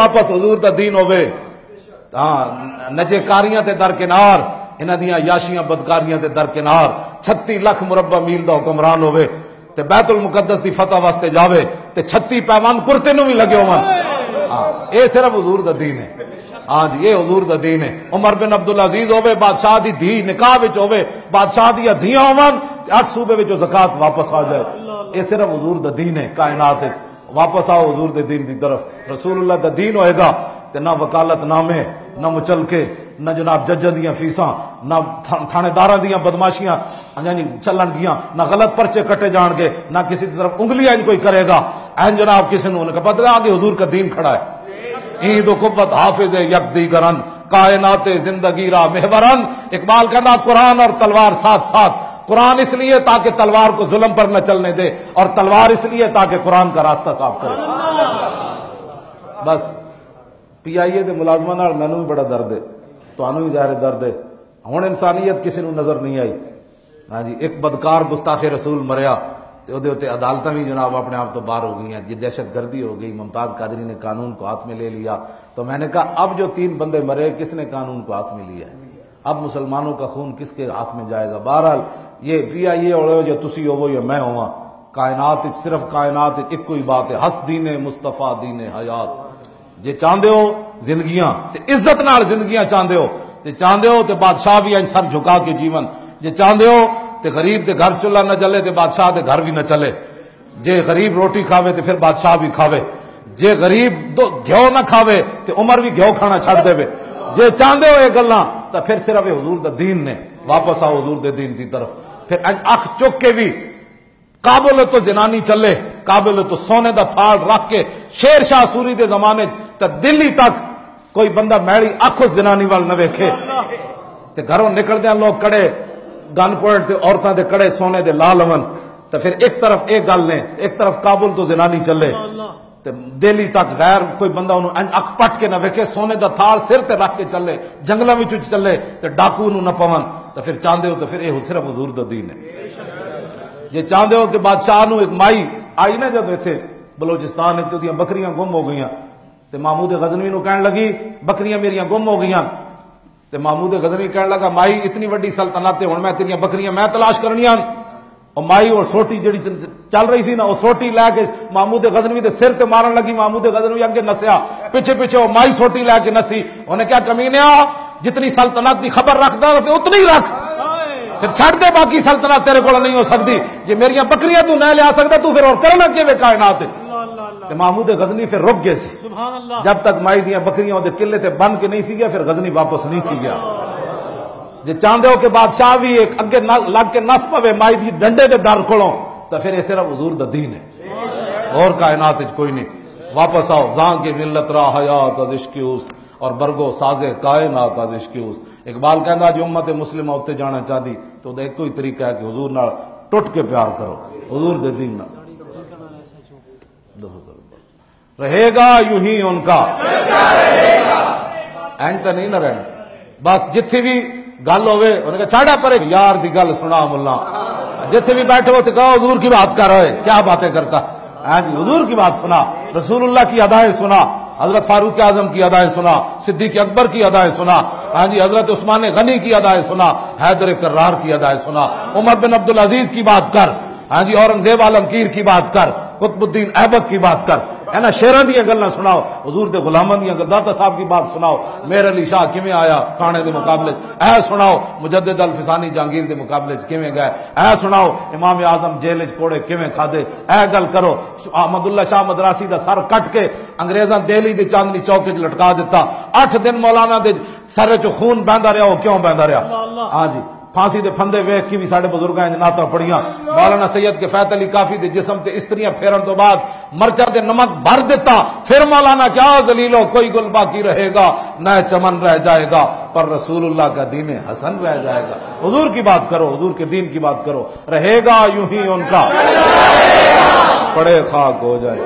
واپس حضور دا دین ہوے ہاں نجے کاریاں تے درکنار انہاں دیاں یاشیاں بدکاریاں تے درکنار 36 لاکھ مربع میل دا حکمران ہوے تے بیت المقدس دی فتح واسطے جاوے تے 36 پیمان کرتے نو بھی لگے ہون ہاں اے صرف حضور دا دین ہے ہاں جی یہ حضور دا دین ہے عمر بن عبدالعزیز ہوے بادشاہ دی دھی نکاح وچ ہوے بادشاہ دی دھیاں ہون 8 صوبے وچ زکات واپس آ جائے یہ صرف حضور دا دین ہے کائنات وچ واپس آؤ حضور دے دین دی طرف رسول اللہ دا دین ہوئے گا تے نہ وکالت نامے نہ مچلکے نہ جناب ججاں دیاں فیساں نہ تھانے داراں دیاں بدماشیاں یعنی چلن گیاں نہ غلط پرچے کٹے جان گے نہ کسی طرف انگلیاں کوئی کرے گا این جناب کسی نے انہیں پتہ آگے حضور کا دین کھڑا ہے عید و قوت حافظ یک دیگرن کائنات زندگی را محورن اقبال کہنا قرآن اور تلوار ساتھ ساتھ قرآن اس لیے تاکہ تلوار کو ظلم پر نہ چلنے دے اور تلوار اس لیے تاکہ قرآن کا راستہ صاف کرے بس پی آئی اے دے ملازمہ نال مینوں بھی بڑا درد ہے تانوں بھی ظاہر درد ہے ہن انسانیت کسی نو نظر نہیں آئی ہاں جی ایک بدکار گستاخ رسول مریا تے عدالتیں بھی جناب اپنے آپ تو باہر ہو گئی ہیں جی دہشت گردی ہو گئی ممتاز قادری نے قانون کو ہاتھ میں لے لیا تو میں نے کہا اب جو 3 بندے مرے کس نے قانون کو ہاتھ میں لیا ہے اب مسلمانوں کا خون کس کے ہاتھ میں جائے گا بہرحال یہ پی آئی اے اور جو تسی ہو یا میں ہوا کائنات صرف کائنات ایک کوئی بات ہے ہس دین مصطفیٰ دین حیات جے چاہتے ہو زندگیاں تے عزت نال زندگیاں چاہتے ہو جے چاہتے ہو تے بادشاہ بھی ان سر جھکا کے جیون جے چاہتے ہو تے غریب دے گھر چولہا نہ چلے تے بادشاہ دے گھر بھی نہ چلے جے غریب روٹی کھاوے تے پھر بادشاہ بھی کھاوے جے غریب گھیو نہ کھاوے تے عمر بھی گھیو کھانا چھڑ دے جے چاہتے ہو یہ گلاں تے پھر صرف حضور دا دین نے واپس آؤ حضور دے دین دی طرف پھر اکھ چک کے بھی قابل تو زنانی چلے قابل تو سونے دا تھاڑ رکھ کے شیر شاہ سوری دے زمانے تے دلی تک کوئی بندہ میڑی اکھ زنانی وال نہ ویکھے تے گھروں نکلدیاں لوگ کڑے گن پوائنٹ تے عورتاں دے کڑے سونے دے لال ہون تے پھر ایک طرف ایک گل نے ایک طرف کابل تو زنانی چلے تے دلی تک غیر کوئی بندہ انہوں اکھ پٹ کے نہ ویکھے سونے دا تھاڑ سر تے رکھ کے چلے جنگلاں وچ چلے تے ڈاکو نو نہ پون تے پھر چاہندے ہو تے پھر یہ صرف حضور دا دین ہے یہ چاہتے ہو کہ بادشاہ نو ایک مائی آئی نا جب اتنے بلوچستان دیاں بکریاں گم ہو گئی تے محمود غزنوی نو کہن لگی بکریاں میریاں گم ہو گئی تے محمود غزنوی کہن لگا مائی اتنی وڈی سلطنت ہن میں تیریاں بکریاں میں تلاش کرنیاں اور مائی اور سوٹی جڑی چل رہی سی نا وہ سوٹی لے کے محمود غزنوی دے سر تے مارن لگی محمود غزنوی اگے نسیا پیچھے پیچھے وہ مائی سوٹی لے کے نسی انہیں کیا کمینیا جتنی سلطنت دی خبر رکھدا اتنی ہی رکھ پھر چھڑ دے باقی سلطنت تیرے کو نہیں ہو سکتی جی میریاں بکریاں تو نہ لیا سکتا تو پھر اور کرنا کیوں کائنات محمود غزنی پھر رک گئے سی جب تک مائی دیاں بکریاں دے قلعے تے بن کے نہیں سی گیا پھر غزنی واپس نہیں سی گیا جی چاہتے ہو کہ بادشاہ بھی ایک اگے لگ کے نس پوے مائی دی ڈنڈے دے ڈر کھولو تو پھر یہ صرف حضور دا دین ہے اور کائنات کوئی نہیں واپس آؤ زان کی ملت را حیات از عشق اس اور برگو سازے کائنات از عشق اس اقبال کہندا جو امت مسلمہ اتنے جانا چاہتی تو ایک ہی طریقہ ہے کہ حضور نال ٹوٹ کے پیار کرو حضور دے دین نال رہے گا یوں ہی ان کا این تو نہیں نہ رہنا بس جتھے بھی گل ہوئے انہوں نے کہا چھاڑا پرے یار دی گل سنا ملا جتھے بھی بیٹھے ہو تو کہو حضور کی بات کر رہے کیا باتیں کرتا جی حضور کی بات سنا رسول اللہ کی ادائیں سنا حضرت فاروق اعظم کی ادائیں سنا صدیق اکبر کی ادائیں سنا ہاں جی حضرت عثمان غنی کی ادائیں سنا حیدر کرار کی ادائیں سنا عمر بن عبدالعزیز کی بات کر ہاں جی اورنگزیب عالمگیر کی بات کر قطب الدین ایبک کی بات کر ہے نا شیراں دی گلاں سناؤ حضور دے غلاماں دی داتا صاحب کی بات سناؤ میر علی شاہ کیویں آیا کھانے دے مقابلے اے سناؤ مجدد الفسانی جہانگیر دے مقابلے کیویں گئے اے سناؤ امام اعظم جیل وچ کوڑے کیویں کھادے اے گل کرو احمد اللہ شاہ مدراسی دا سر کٹ کے انگریزاں دہلی دی چاندنی چوک وچ لٹکا دیتا 8 دن مولانا دے سر چ خون بہندا رہیا او کیوں بہندا رہیا ہاں جی پھانسی دے پھندے ویکھ کے بھی ساڈے بزرگاں نے نعتاں پڑھیاں مولانا سید کے فیت علی کافی دے جسم تے استریاں پھیرن تو بعد مرچا دے نمک بھر دیتا پھر مولانا کیا ذلیلو کوئی گل باقی رہے گا نہ چمن رہ جائے گا پر رسول اللہ کا دین حسن رہ جائے گا حضور کی بات کرو حضور کے دین کی بات کرو رہے گا یوں ہی ان کا پڑے خاک ہو جائے